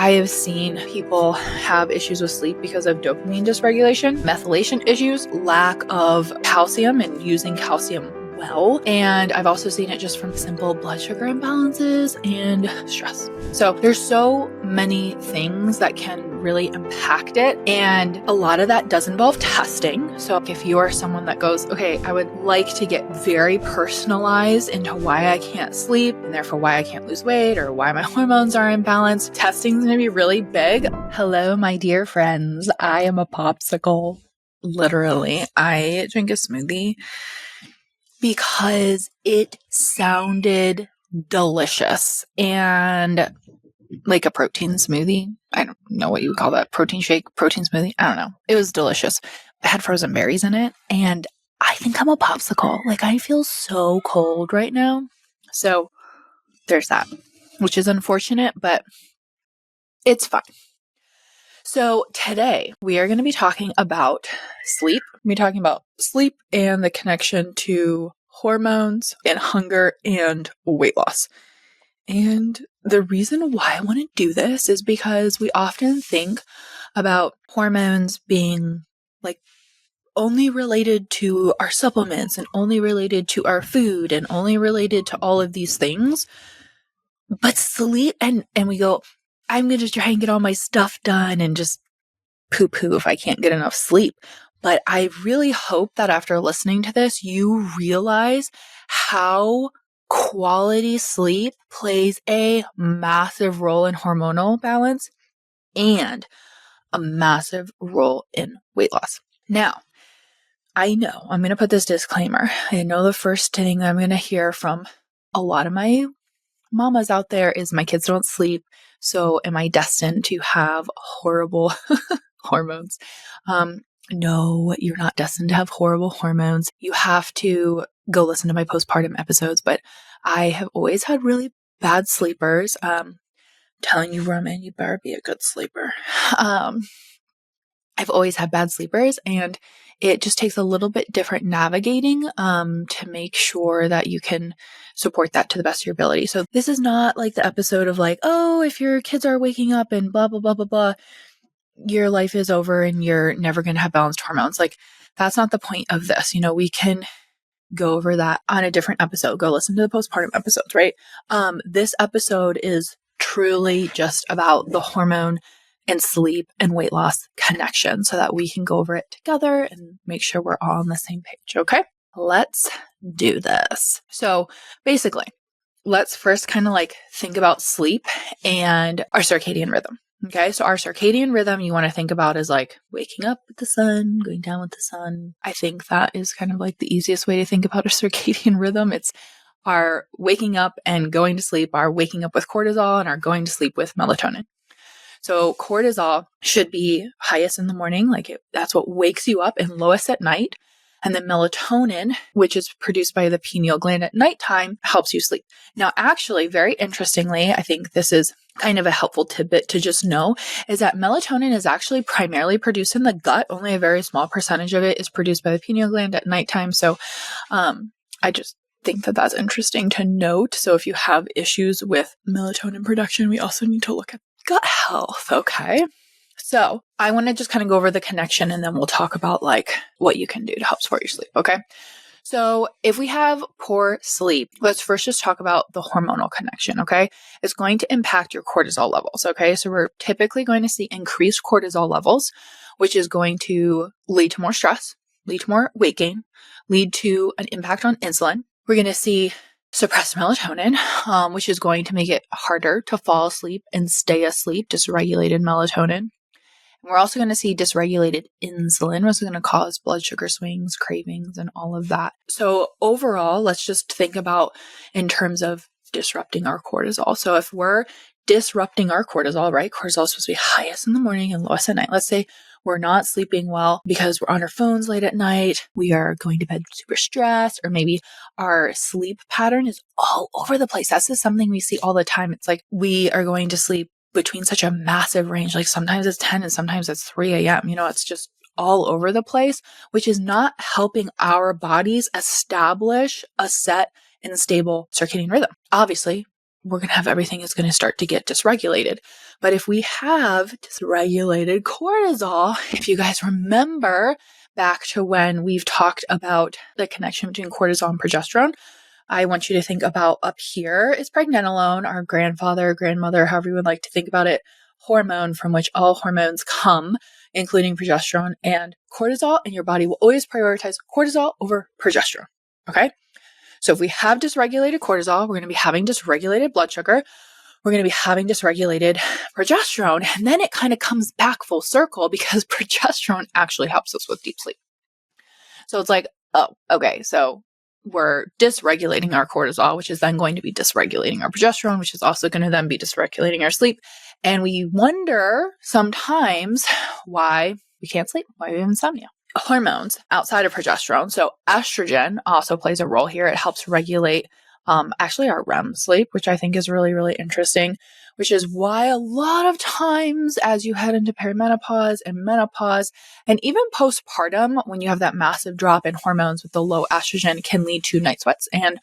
I have seen people have issues with sleep because of dopamine dysregulation, methylation issues, lack of calcium and using calcium well. And I've also seen it just from simple blood sugar imbalances and stress. So there's so many things that can really impact it. And a lot of that does involve testing. So if you are someone that goes, okay, I would like to get very personalized into why I can't sleep and therefore why I can't lose weight or why my hormones are imbalanced, testing is going to be really big. Hello, my dear friends. I am a popsicle. Literally, I drink a smoothie because it sounded delicious and like a protein smoothie. I don't know what you would call that. Protein shake, protein smoothie. I don't know. It was delicious. It had frozen berries in it. And I think I'm a popsicle. Like I feel so cold right now. So there's that, which is unfortunate, but it's fine. So today we are going to be talking about sleep. We're talking about sleep and the connection to hormones and hunger and weight loss. And the reason why I want to do this is because we often think about hormones being like only related to our supplements and only related to our food and only related to all of these things. But sleep and we go, I'm going to try and get all my stuff done and just poo-poo if I can't get enough sleep. But I really hope that after listening to this, you realize how quality sleep plays a massive role in hormonal balance and a massive role in weight loss. Now, I know I'm going to put this disclaimer. I know the first thing I'm going to hear from a lot of my mamas out there is my kids don't sleep. So am I destined to have horrible hormones? No, you're not destined to have horrible hormones. You have to go listen to my postpartum episodes, but I have always had really bad sleepers. Telling you, Roman, you better be a good sleeper. I've always had bad sleepers, and it just takes a little bit different navigating to make sure that you can support that to the best of your ability. So this is not like the episode of like, oh, if your kids are waking up and blah, blah, blah, blah, blah, your life is over and you're never going to have balanced hormones. Like that's not the point of this. You know, we can go over that on a different episode. Go listen to the postpartum episodes, right? This episode is truly just about the hormone and sleep and weight loss connection so that we can go over it together and make sure we're all on the same page. Okay, let's do this. So basically, let's first kind of like think about sleep and our circadian rhythm. Okay, so our circadian rhythm you want to think about is like waking up with the sun, going down with the sun. I think that is kind of like the easiest way to think about a circadian rhythm. It's our waking up and going to sleep, our waking up with cortisol and our going to sleep with melatonin. So cortisol should be highest in the morning, that's what wakes you up, and lowest at night. And then melatonin, which is produced by the pineal gland at nighttime, helps you sleep. Now, actually, very interestingly, I think this is kind of a helpful tidbit to just know, is that melatonin is actually primarily produced in the gut. Only a very small percentage of it is produced by the pineal gland at nighttime. So I just think that that's interesting to note. So if you have issues with melatonin production, we also need to look at gut health. Okay. So I want to just kind of go over the connection and then we'll talk about like what you can do to help support your sleep. Okay. So if we have poor sleep, let's first just talk about the hormonal connection. Okay. It's going to impact your cortisol levels. Okay. So we're typically going to see increased cortisol levels, which is going to lead to more stress, lead to more weight gain, lead to an impact on insulin. We're going to see suppressed melatonin, which is going to make it harder to fall asleep and stay asleep, dysregulated melatonin. And we're also going to see dysregulated insulin, which is going to cause blood sugar swings, cravings, and all of that. So overall, let's just think about in terms of disrupting our cortisol. So if we're disrupting our cortisol, right? Cortisol is supposed to be highest in the morning and lowest at night. Let's say we're not sleeping well because we're on our phones late at night. We are going to bed super stressed, or maybe our sleep pattern is all over the place. That's just something we see all the time. It's like we are going to sleep between such a massive range. Like sometimes it's 10 and sometimes it's 3 a.m. You know, it's just all over the place, which is not helping our bodies establish a set and stable circadian rhythm. Obviously, we're going to have everything is going to start to get dysregulated. But if we have dysregulated cortisol, if you guys remember back to when we've talked about the connection between cortisol and progesterone, I want you to think about up here is pregnenolone, our grandfather, grandmother, however you would like to think about it, hormone from which all hormones come, including progesterone and cortisol, and your body will always prioritize cortisol over progesterone. Okay? So if we have dysregulated cortisol, we're going to be having dysregulated blood sugar. We're going to be having dysregulated progesterone. And then it kind of comes back full circle because progesterone actually helps us with deep sleep. So it's like, oh, okay. So we're dysregulating our cortisol, which is then going to be dysregulating our progesterone, which is also going to then be dysregulating our sleep. And we wonder sometimes why we can't sleep, why we have insomnia. Hormones outside of progesterone. So estrogen also plays a role here. It helps regulate actually our REM sleep, which I think is really, really interesting, which is why a lot of times as you head into perimenopause and menopause, and even postpartum, when you have that massive drop in hormones with the low estrogen, can lead to night sweats and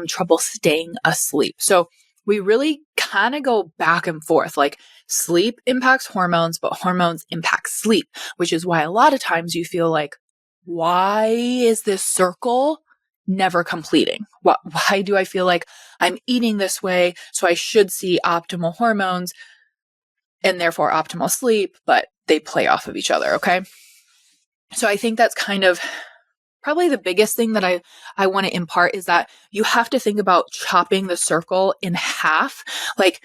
trouble staying asleep. So we really kind of go back and forth. Like sleep impacts hormones, but hormones impact sleep, which is why a lot of times you feel like, why is this circle never completing? Why do I feel like I'm eating this way? So I should see optimal hormones and therefore optimal sleep, but they play off of each other. Okay. So I think that's kind of probably the biggest thing that I want to impart is that you have to think about chopping the circle in half. Like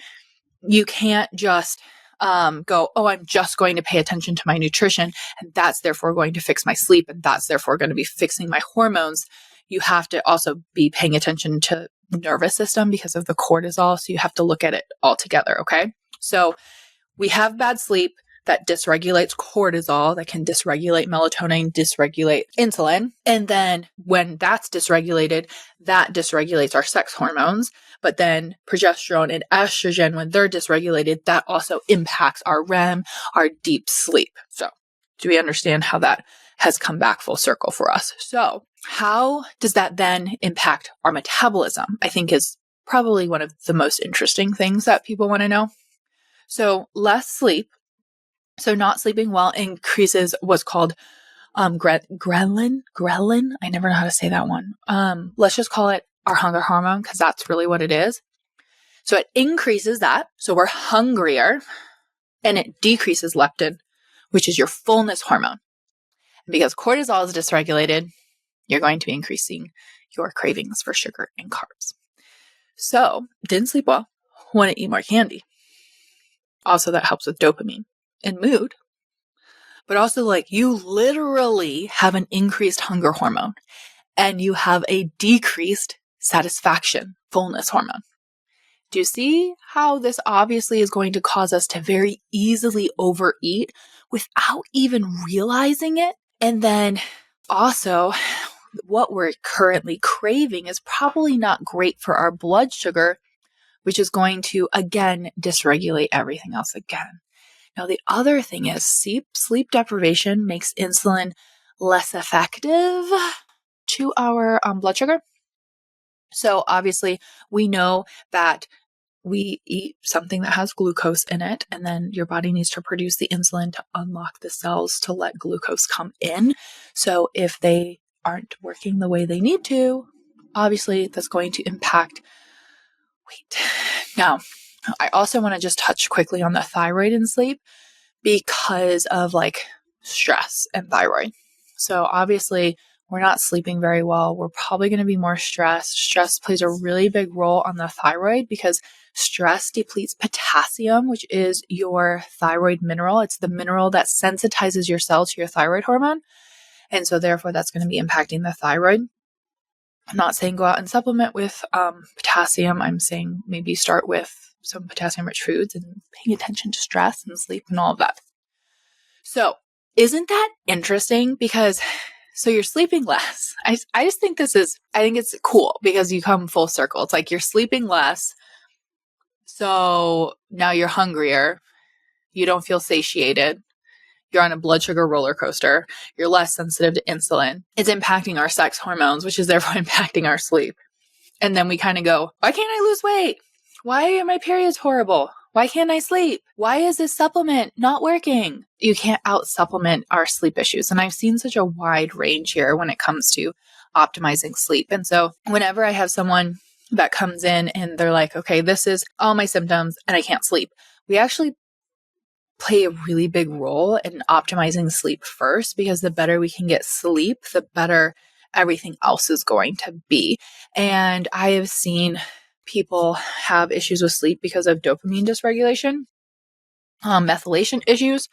you can't just go, oh, I'm just going to pay attention to my nutrition and that's therefore going to fix my sleep and that's therefore going to be fixing my hormones. You have to also be paying attention to nervous system because of the cortisol. So you have to look at it all together. Okay. So we have bad sleep that dysregulates cortisol, that can dysregulate melatonin, dysregulate insulin. And then when that's dysregulated, that dysregulates our sex hormones. But then progesterone and estrogen, when they're dysregulated, that also impacts our REM, our deep sleep. So do we understand how that has come back full circle for us? So how does that then impact our metabolism? I think is probably one of the most interesting things that people want to know. So less sleep, so not sleeping well, increases what's called ghrelin. I never know how to say that one. Let's just call it our hunger hormone because that's really what it is. So it increases that. So we're hungrier, and it decreases leptin, which is your fullness hormone. And because cortisol is dysregulated, you're going to be increasing your cravings for sugar and carbs. So didn't sleep well, want to eat more candy. Also, that helps with dopamine and mood, but also like you literally have an increased hunger hormone and you have a decreased satisfaction fullness hormone. Do you see how this obviously is going to cause us to very easily overeat without even realizing it? And then also what we're currently craving is probably not great for our blood sugar, which is going to again dysregulate everything else again. Now, the other thing is sleep deprivation makes insulin less effective to our blood sugar. So obviously, we know that we eat something that has glucose in it, and then your body needs to produce the insulin to unlock the cells to let glucose come in. So if they aren't working the way they need to, obviously, that's going to impact weight. Now, I also want to just touch quickly on the thyroid in sleep because of like stress and thyroid. So obviously we're not sleeping very well. We're probably going to be more stressed. Stress plays a really big role on the thyroid because stress depletes potassium, which is your thyroid mineral. It's the mineral that sensitizes your cells to your thyroid hormone. And so therefore that's going to be impacting the thyroid. I'm not saying go out and supplement with potassium. I'm saying maybe start with some potassium-rich foods and paying attention to stress and sleep and all of that. So isn't that interesting? Because so you're sleeping less. I just think I think it's cool because you come full circle. It's like you're sleeping less. So now you're hungrier. You don't feel satiated. You're on a blood sugar roller coaster. You're less sensitive to insulin. It's impacting our sex hormones, which is therefore impacting our sleep. And then we kind of go, why can't I lose weight? Why are my periods horrible? Why can't I sleep? Why is this supplement not working? You can't out supplement our sleep issues. And I've seen such a wide range here when it comes to optimizing sleep. And so whenever I have someone that comes in and they're like, okay, this is all my symptoms and I can't sleep, we actually play a really big role in optimizing sleep first, because the better we can get sleep, the better everything else is going to be. And I have seen people have issues with sleep because of dopamine dysregulation, methylation issues,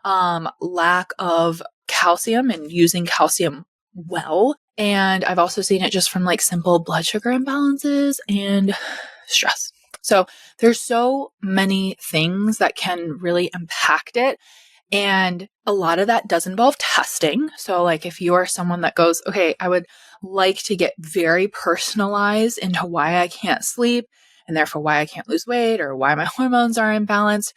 lack of calcium and using calcium well. And I've also seen it just from like simple blood sugar imbalances and stress. So there's so many things that can really impact it. And a lot of that does involve testing. So like if you are someone that goes, okay, I would like to get very personalized into why I can't sleep and therefore why I can't lose weight or why my hormones are imbalanced,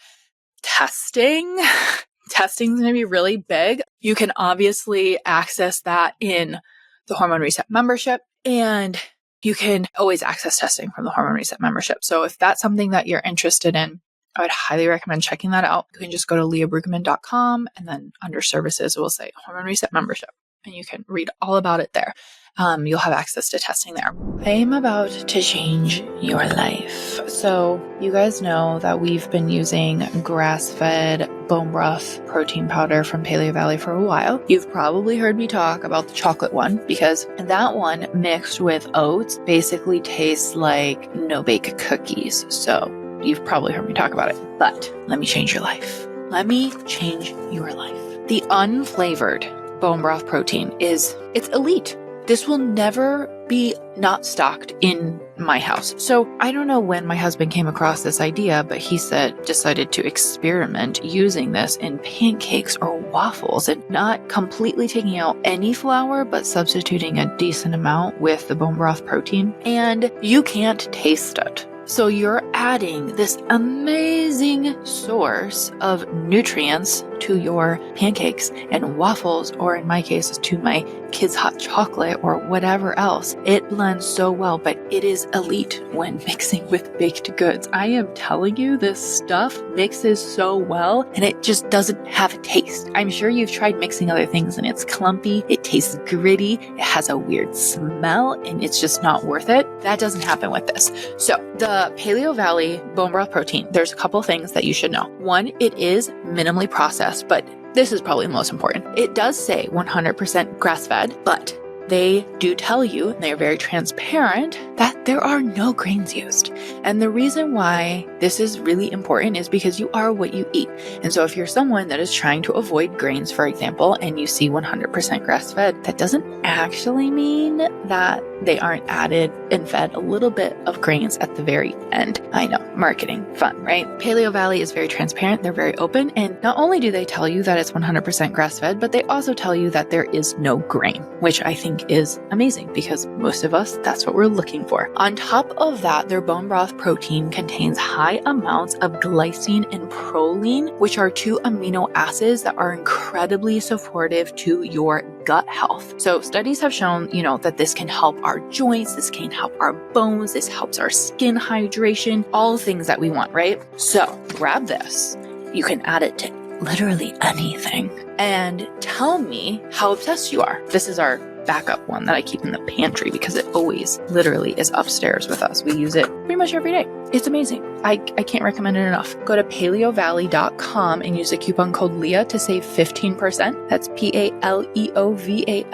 testing is going to be really big. You can obviously access that in the Hormone Reset membership, and you can always access testing from the Hormone Reset membership. So if that's something that you're interested in, I would highly recommend checking that out. You can just go to leahbruggeman.com, and then under services, it will say Hormone Reset membership, and you can read all about it there. You'll have access to testing there. I am about to change your life. So you guys know that we've been using grass-fed bone broth protein powder from Paleo Valley for a while. You've probably heard me talk about the chocolate one, because that one mixed with oats basically tastes like no-bake cookies. So you've probably heard me talk about it, but let me change your life. Let me change your life. The unflavored bone broth protein it's elite. This will never be not stocked in my house. So I don't know when my husband came across this idea, but he decided to experiment using this in pancakes or waffles and not completely taking out any flour, but substituting a decent amount with the bone broth protein. And you can't taste it. So you're adding this amazing source of nutrients to your pancakes and waffles, or in my case, to my kids' hot chocolate or whatever else. It blends so well, but it is elite when mixing with baked goods. I am telling you, this stuff mixes so well and it just doesn't have a taste. I'm sure you've tried mixing other things and it's clumpy, it tastes gritty, it has a weird smell, and it's just not worth it. That doesn't happen with this. So the Paleo Valley bone broth protein, there's a couple things that you should know. One, it is minimally processed, but this is probably the most important. It does say 100% grass-fed, but they do tell you, and they are very transparent, that there are no grains used. And the reason why this is really important is because you are what you eat. And so if you're someone that is trying to avoid grains, for example, and you see 100% grass-fed, that doesn't actually mean that they aren't added and fed a little bit of grains at the very end. I know, marketing, fun, right? Paleo Valley is very transparent. They're very open. And not only do they tell you that it's 100% grass-fed, but they also tell you that there is no grain, which I think is amazing because most of us, that's what we're looking for. On top of that, their bone broth protein contains high amounts of glycine and proline, which are two amino acids that are incredibly supportive to your gut health. So studies have shown, that this can help our joints, this can help our bones, this helps our skin hydration, all things that we want, right? So grab this. You can add it to literally anything and tell me how obsessed you are. This is our backup one that I keep in the pantry because it always literally is upstairs with us. We use it pretty much every day. It's amazing. I can't recommend it enough. Go to paleovalley.com and use the coupon code Leah to save 15%. That's PALEOVALLEY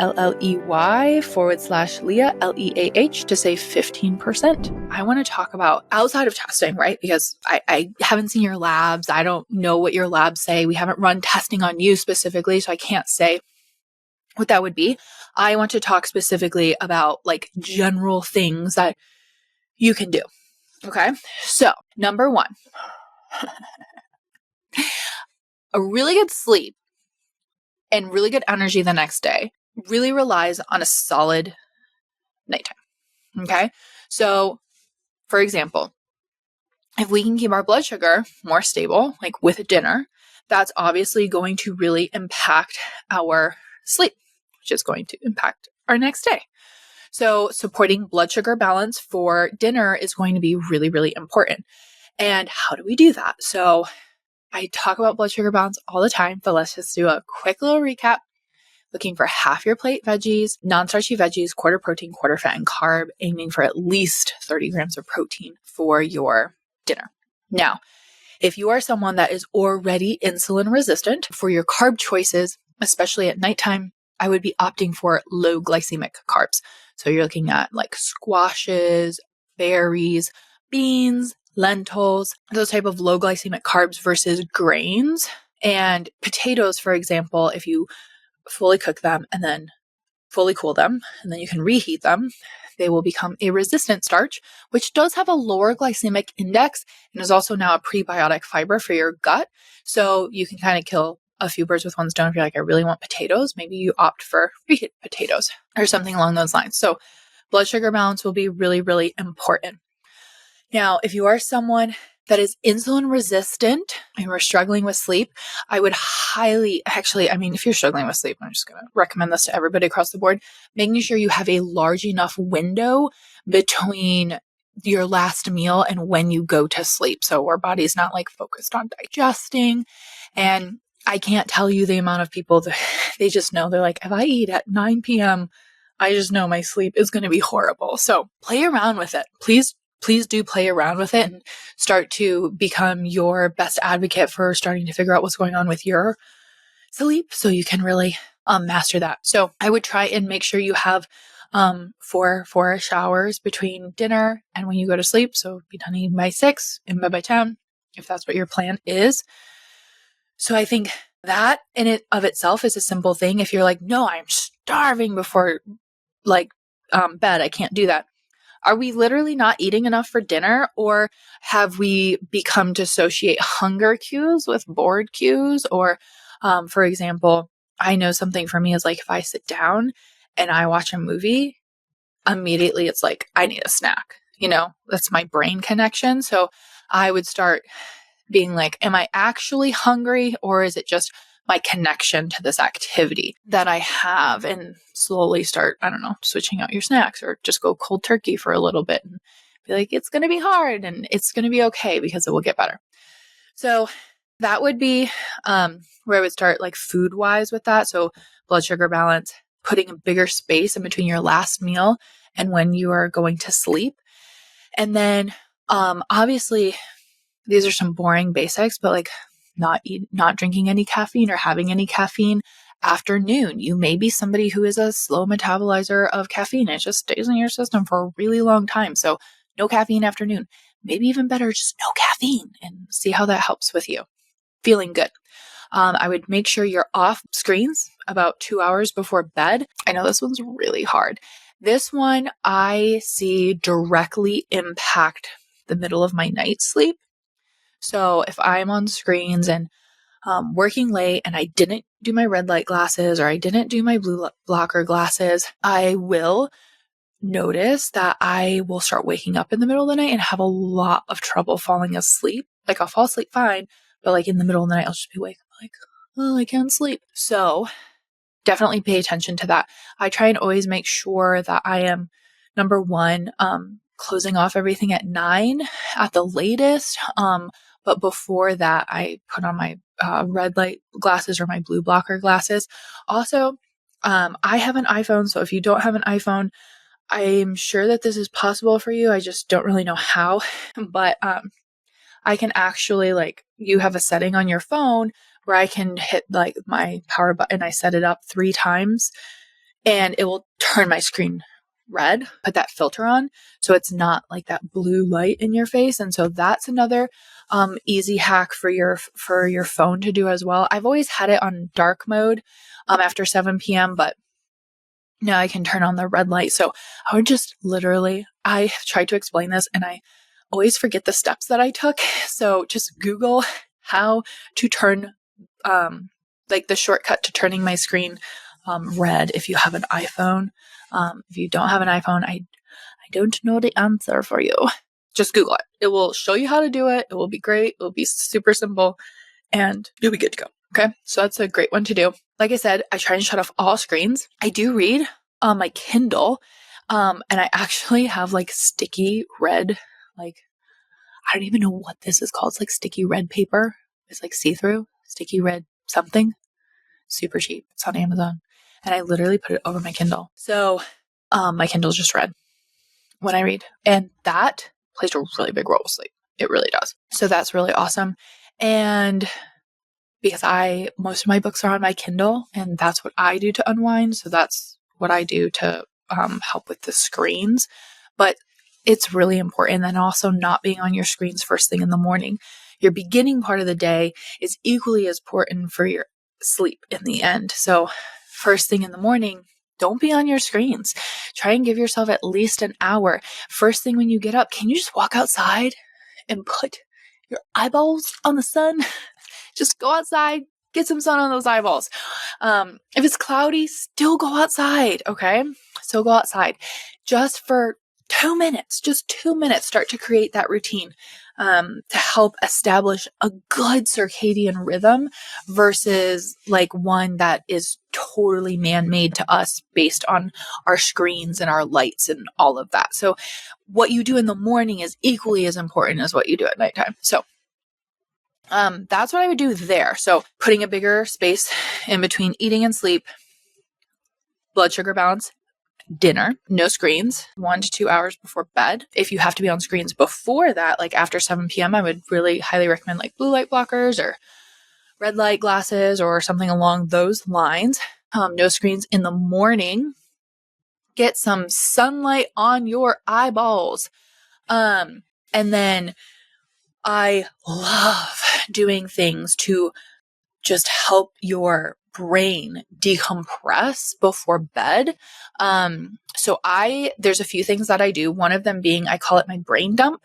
/Leah, to save 15%. I want to talk about outside of testing, right? Because I haven't seen your labs. I don't know what your labs say. We haven't run testing on you specifically, so I can't say what that would be. I want to talk specifically about like general things that you can do. Okay. So number one, a really good sleep and really good energy the next day really relies on a solid nighttime. Okay. So for example, if we can keep our blood sugar more stable, like with a dinner, that's obviously going to really impact our sleep, which is going to impact our next day. So supporting blood sugar balance for dinner is going to be really, really important. And how do we do that? So I talk about blood sugar balance all the time, but let's just do a quick little recap. Looking for half your plate veggies, non-starchy veggies, quarter protein, quarter fat, and carb, aiming for at least 30 grams of protein for your dinner. Now, if you are someone that is already insulin resistant, for your carb choices, especially at nighttime, I would be opting for low glycemic carbs. So you're looking at like squashes, berries, beans, lentils, those type of low glycemic carbs versus grains. And potatoes, for example, if you fully cook them and then fully cool them, and then you can reheat them, they will become a resistant starch, which does have a lower glycemic index and is also now a prebiotic fiber for your gut. So you can kind of kill a few birds with one stone. If you're like, I really want potatoes, maybe you opt for reheat potatoes or something along those lines. So blood sugar balance will be really, really important. Now, if you are someone that is insulin resistant and we're struggling with sleep, I would if you're struggling with sleep, I'm just going to recommend this to everybody across the board, making sure you have a large enough window between your last meal and when you go to sleep. So our body's not like focused on digesting. And I can't tell you the amount of people that they just know, they're like, if I eat at 9 p.m., I just know my sleep is going to be horrible. So play around with it. Please do play around with it and start to become your best advocate for starting to figure out what's going on with your sleep so you can really master that. So I would try and make sure you have 4 showers between dinner and when you go to sleep. So be done eating by 6, in bed by 10, if that's what your plan is. So I think that in it of itself is a simple thing. If you're like, no, I'm starving before bed, I can't do that. Are we literally not eating enough for dinner, or have we become to associate hunger cues with bored cues? Or, for example, I know something for me is like if I sit down and I watch a movie, immediately it's like, I need a snack. That's my brain connection. So I would start being like, am I actually hungry, or is it just my connection to this activity that I have, and slowly start, switching out your snacks or just go cold turkey for a little bit and be like, it's going to be hard and it's going to be okay because it will get better. So that would be where I would start like food wise with that. So blood sugar balance, putting a bigger space in between your last meal and when you are going to sleep. And then obviously these are some boring basics, but like not drinking any caffeine or having any caffeine after noon. You may be somebody who is a slow metabolizer of caffeine. It just stays in your system for a really long time. So no caffeine after noon. Maybe even better, just no caffeine, and see how that helps with you. Feeling good. I would make sure you're off screens about 2 hours before bed. I know this one's really hard. This one I see directly impact the middle of my night sleep. So if I'm on screens and working late and I didn't do my red light glasses or I didn't do my blue blocker glasses, I will notice that I will start waking up in the middle of the night and have a lot of trouble falling asleep. Like I'll fall asleep fine, but like in the middle of the night, I'll just be awake. I'm like, oh, I can't sleep. So definitely pay attention to that. I try and always make sure that I am, number one, closing off everything at 9 at the latest. But before that, I put on my red light glasses or my blue blocker glasses. Also, I have an iPhone. So if you don't have an iPhone, I'm sure that this is possible for you. I just don't really know how. But I can actually, you have a setting on your phone where I can hit my power button. I set it up 3 times and it will turn my screen red, put that filter on. So it's not like that blue light in your face. And so that's another easy hack for your phone to do as well. I've always had it on dark mode after 7 p.m., but now I can turn on the red light. So I would just I tried to explain this and I always forget the steps that I took. So just Google how to turn the shortcut to turning my screen red if you have an iPhone. If you don't have an iPhone, I don't know the answer for you. Just Google it. It will show you how to do it. It will be great. It will be super simple and you'll be good to go. Okay. So that's a great one to do. Like I said, I try and shut off all screens. I do read on my Kindle. And I actually have like sticky red, like, I don't even know what this is called. It's like sticky red paper. It's like see-through, sticky red something. Super cheap. It's on Amazon. And I literally put it over my Kindle. So my Kindle's just red when I read. And that plays a really big role with sleep. It really does. So that's really awesome. And because most of my books are on my Kindle, and that's what I do to unwind. So that's what I do to help with the screens. But it's really important. And also not being on your screens first thing in the morning. Your beginning part of the day is equally as important for your sleep in the end. So first thing in the morning, don't be on your screens. Try and give yourself at least an hour. First thing when you get up, can you just walk outside and put your eyeballs on the sun? Just go outside, get some sun on those eyeballs. If it's cloudy, still go outside, okay? So go outside just for 2 minutes, just 2 minutes, start to create that routine to help establish a good circadian rhythm versus like one that is totally man-made to us based on our screens and our lights and all of that. So what you do in the morning is equally as important as what you do at nighttime. So that's what I would do there. So putting a bigger space in between eating and sleep, blood sugar balance, dinner, no screens, 1 to 2 hours before bed. If you have to be on screens before that, like after 7 p.m., I would really highly recommend like blue light blockers or red light glasses or something along those lines. No screens in the morning. Get some sunlight on your eyeballs. And then I love doing things to just help your brain decompress before bed. So there's a few things that I do. One of them being, I call it my brain dump.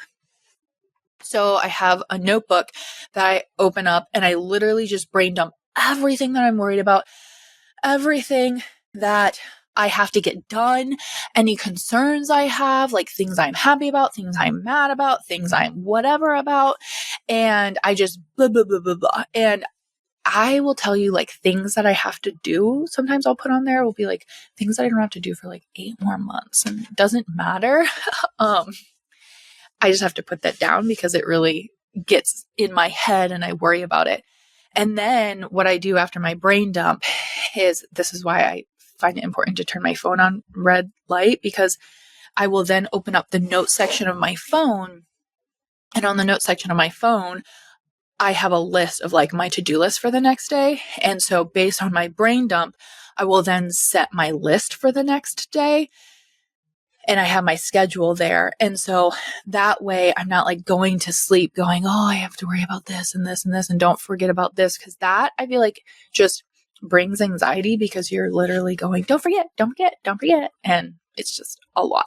So I have a notebook that I open up and I literally just brain dump everything that I'm worried about, everything that I have to get done, any concerns I have, like things I'm happy about, things I'm mad about, things I'm whatever about. And I just blah, blah, blah, blah, blah. And I will tell you like things that I have to do. Sometimes I'll put on there will be like things that I don't have to do for like 8 more months, and it doesn't matter. I just have to put that down because it really gets in my head and I worry about it. And then what I do after my brain dump is, this is why I find it important to turn my phone on red light, because I will then open up the notes section of my phone. And on the notes section of my phone, I have a list of like my to-do list for the next day. And so based on my brain dump, I will then set my list for the next day. And I have my schedule there. And so that way I'm not like going to sleep going, oh, I have to worry about this and this and this. And don't forget about this. Cause that I feel like just brings anxiety because you're literally going, don't forget, don't forget, don't forget. And it's just a lot.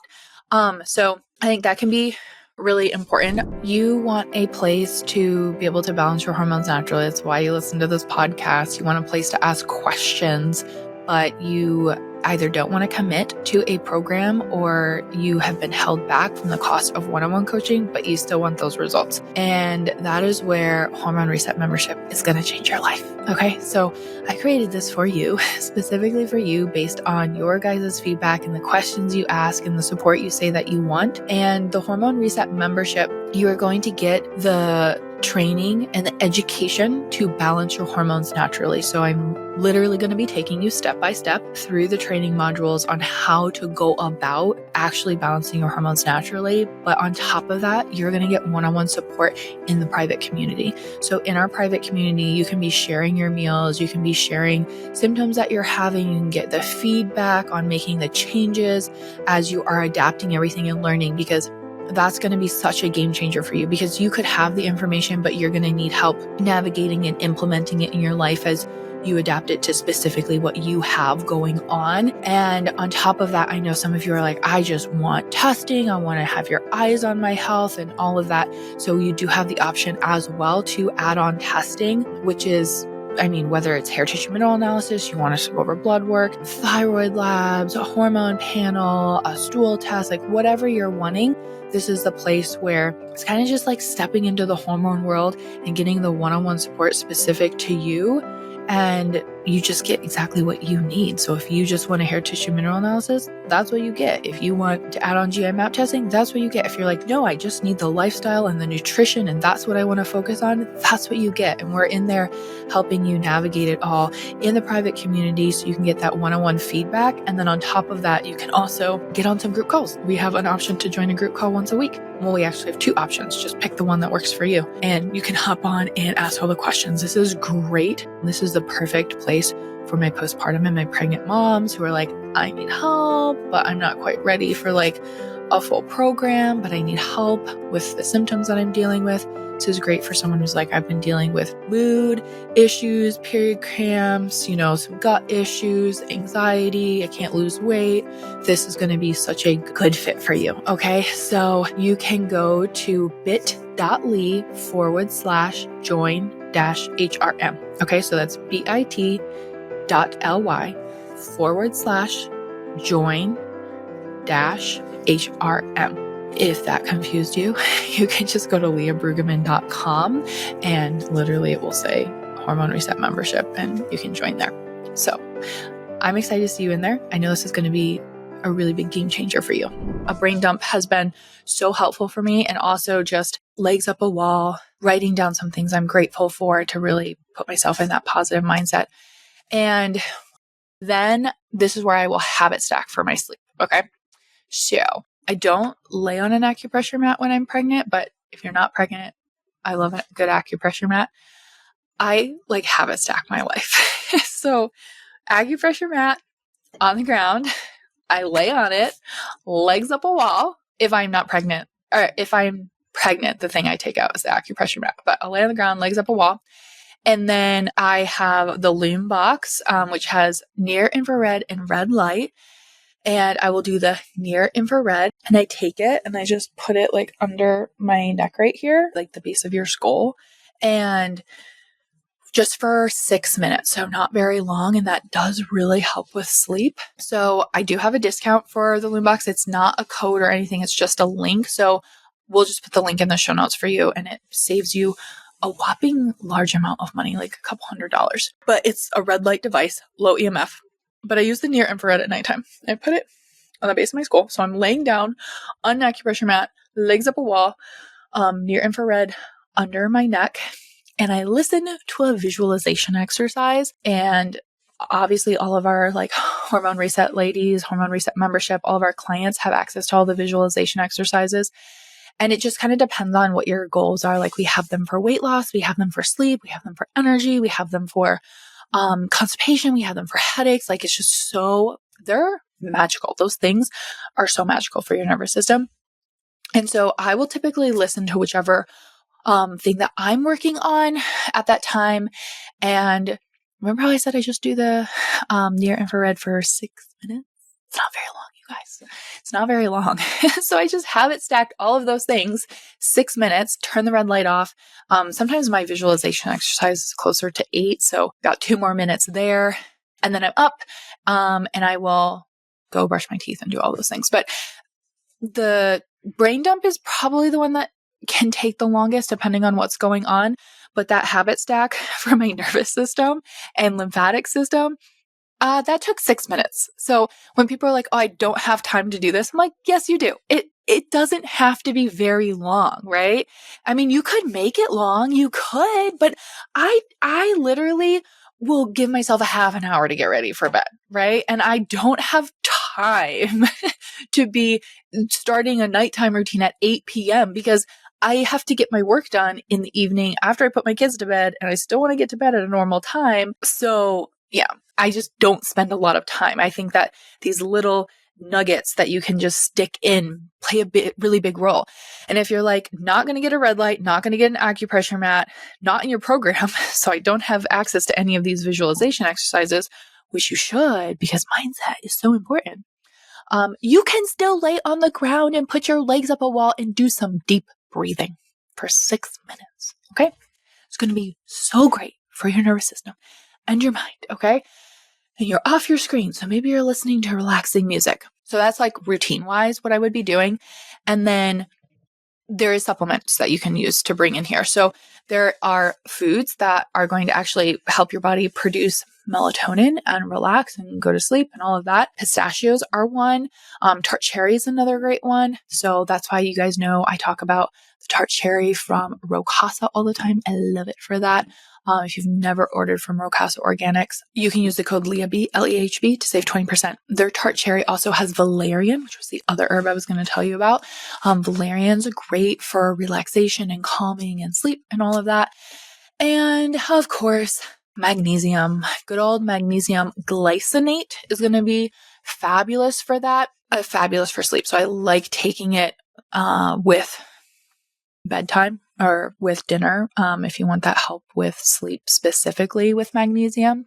So I think that can be really important. You want a place to be able to balance your hormones naturally. That's why you listen to this podcast. You want a place to ask questions, but you either don't want to commit to a program or you have been held back from the cost of one-on-one coaching, but you still want those results. And that is where Hormone Reset membership is going to change your life. Okay. So I created this for you, specifically for you, based on your guys' feedback and the questions you ask and the support you say that you want. And the Hormone Reset membership, you are going to get the training and the education to balance your hormones naturally. So I'm literally going to be taking you step by step through the training modules on how to go about actually balancing your hormones naturally. But on top of that, you're going to get one-on-one support in the private community. So in our private community, you can be sharing your meals, you can be sharing symptoms that you're having, you can get the feedback on making the changes as you are adapting everything and learning, because that's going to be such a game changer for you, because you could have the information, but you're going to need help navigating and implementing it in your life as you adapt it to specifically what you have going on. And on top of that, I know some of you are like, I just want testing. I want to have your eyes on my health and all of that. So you do have the option as well to add on testing, which is, whether it's hair tissue mineral analysis, you want us to go over blood work, thyroid labs, a hormone panel, a stool test, like whatever you're wanting, this is the place where it's kind of just like stepping into the hormone world and getting the one-on-one support specific to you. And you just get exactly what you need. So if you just want a hair tissue mineral analysis, that's what you get. If you want to add on GI map testing, that's what you get. If you're like, no, I just need the lifestyle and the nutrition and that's what I want to focus on, that's what you get. And we're in there helping you navigate it all in the private community so you can get that one-on-one feedback. And then on top of that, you can also get on some group calls. We have an option to join a group call once a week. Well, we actually have 2 options. Just pick the one that works for you. And you can hop on and ask all the questions. This is great. This is the perfect place for my postpartum and my pregnant moms who are like, I need help, but I'm not quite ready for like a full program, but I need help with the symptoms that I'm dealing with. This is great for someone who's like, I've been dealing with mood issues, period cramps, some gut issues, anxiety, I can't lose weight. This is going to be such a good fit for you. Okay. So you can go to bit.ly/join-HRM. Okay. So that's bit.ly/join-HRM. If that confused you, you can just go to leahbrueggemann.com and literally it will say Hormone Reset membership and you can join there. So I'm excited to see you in there. I know this is going to be a really big game changer for you. A brain dump has been so helpful for me, and also just legs up a wall, writing down some things I'm grateful for to really put myself in that positive mindset. And then this is where I will habit stack for my sleep. Okay. So I don't lay on an acupressure mat when I'm pregnant, but if you're not pregnant, I love a good acupressure mat. I like habit stack my life. So acupressure mat on the ground, I lay on it, legs up a wall. If I'm not pregnant, or if I'm pregnant, the thing I take out is the acupressure mat, but I'll lay on the ground, legs up a wall. And then I have the Loom box, which has near infrared and red light. And I will do the near infrared and I take it and I just put it like under my neck right here, like the base of your skull. And just for 6 minutes, so not very long. And that does really help with sleep. So I do have a discount for the Loom box. It's not a code or anything. It's just a link. So we'll just put the link in the show notes for you and it saves you a whopping large amount of money, like a couple $100. But it's a red light device, low EMF. But I use the near infrared at nighttime. I put it on the base of my skull. So I'm laying down on an acupressure mat, legs up a wall, near infrared under my neck. And I listen to a visualization exercise. And obviously all of our like Hormone Reset ladies, Hormone Reset membership, all of our clients have access to all the visualization exercises. And it just kind of depends on what your goals are. Like we have them for weight loss, we have them for sleep, we have them for energy, we have them for constipation, we have them for headaches. Like it's just they're magical. Those things are so magical for your nervous system. And so I will typically listen to whichever thing that I'm working on at that time. And remember how I said I just do the near infrared for 6 minutes? It's not very long, you guys. It's not very long. So I just have it stacked, all of those things, 6 minutes, turn the red light off. Sometimes my visualization exercise is closer to 8. So got 2 more minutes there. And then I'm up and I will go brush my teeth and do all those things. But the brain dump is probably the one that can take the longest depending on what's going on. But that habit stack for my nervous system and lymphatic system, that took 6 minutes. So when people are like, oh, I don't have time to do this, I'm like, yes, you do. It doesn't have to be very long, right? I mean, you could make it long, you could, but I literally will give myself a half an hour to get ready for bed, right? And I don't have time to be starting a nighttime routine at 8 p.m. because I have to get my work done in the evening after I put my kids to bed, and I still want to get to bed at a normal time. So yeah, I just don't spend a lot of time. I think that these little nuggets that you can just stick in play a really big role. And if you're like, not going to get a red light, not going to get an acupressure mat, not in your program, so I don't have access to any of these visualization exercises, which you should because mindset is so important. You can still lay on the ground and put your legs up a wall and do some deep breathing for 6 minutes. Okay. It's going to be so great for your nervous system and your mind. Okay. And you're off your screen. So maybe you're listening to relaxing music. So that's like routine wise what I would be doing. And then there is supplements that you can use to bring in here. So there are foods that are going to actually help your body produce melatonin and relax and go to sleep and all of that. Pistachios are one. Tart cherry is another great one. So that's why you guys know I talk about the tart cherry from Rocasa all the time. I love it for that. If you've never ordered from Rocasa Organics, you can use the code LEAHB, LEHB, to save 20%. Their tart cherry also has valerian, which was the other herb I was going to tell you about. Valerian's great for relaxation and calming and sleep and all of that. And of course, magnesium. Good old magnesium glycinate is going to be fabulous for that, fabulous for sleep. So I like taking it with bedtime or with dinner if you want that help with sleep, specifically with magnesium.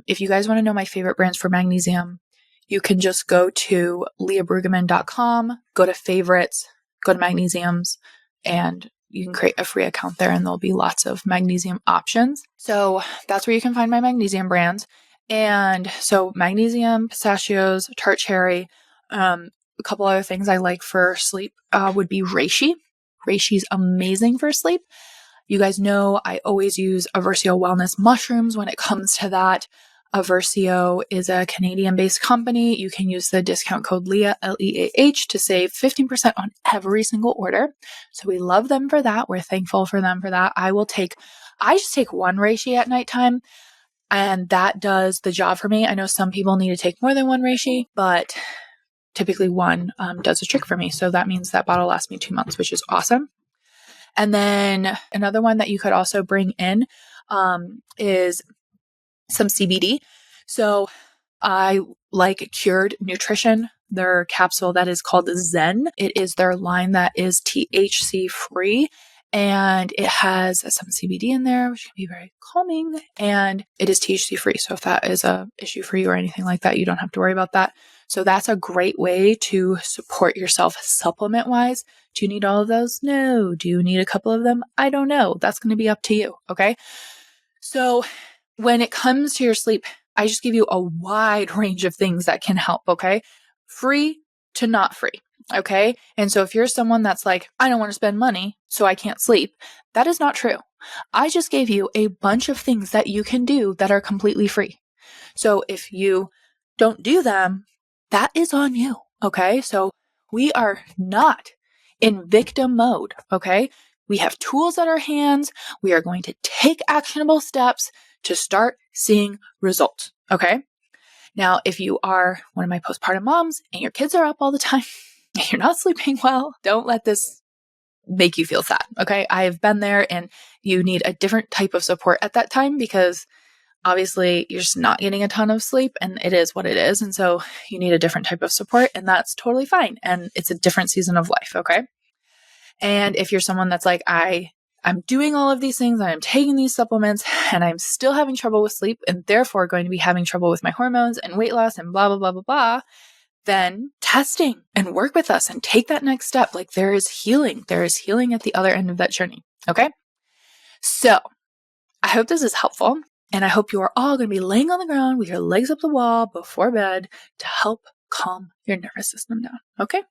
If you guys want to know my favorite brands for magnesium, you can just go to leahbrueggemann.com, go to favorites, go to magnesiums, and you can create a free account there and there'll be lots of magnesium options. So that's where you can find my magnesium brands. And so magnesium, pistachios, tart cherry, a couple other things I like for sleep would be reishi. Reishi's amazing for sleep. You guys know I always use Aversio Wellness mushrooms when it comes to that. Aversio is a Canadian-based company. You can use the discount code LEAH, LEAH, to save 15% on every single order. So we love them for that. We're thankful for them for that. I just take one reishi at nighttime, and that does the job for me. I know some people need to take more than one reishi, but typically one does the trick for me. So that means that bottle lasts me 2 months, which is awesome. And then another one that you could also bring in is some CBD. So I like Cured Nutrition, their capsule that is called Zen. It is their line that is THC free, and it has some CBD in there, which can be very calming, and it is THC free. So if that is a issue for you or anything like that, you don't have to worry about that. So that's a great way to support yourself supplement wise. Do you need all of those? No. Do you need a couple of them? I don't know. That's going to be up to you. Okay. So when it comes to your sleep, I just give you a wide range of things that can help. Okay. Free to not free. Okay. And so if you're someone that's like, I don't want to spend money, so I can't sleep, that is not true. I just gave you a bunch of things that you can do that are completely free. So if you don't do them, that is on you. Okay. So we are not in victim mode. Okay. We have tools at our hands. We are going to take actionable steps to start seeing results. Okay. Now, if you are one of my postpartum moms and your kids are up all the time and you're not sleeping well, don't let this make you feel sad. Okay. I have been there, and you need a different type of support at that time because obviously you're just not getting a ton of sleep, and it is what it is. And so you need a different type of support, and that's totally fine. And it's a different season of life. Okay. And if you're someone that's like, I'm doing all of these things, and I'm taking these supplements, and I'm still having trouble with sleep, and therefore going to be having trouble with my hormones and weight loss and blah, blah, blah, blah, blah, then testing and work with us and take that next step. Like there is healing. There is healing at the other end of that journey. Okay. So I hope this is helpful. And I hope you are all going to be laying on the ground with your legs up the wall before bed to help calm your nervous system down. Okay.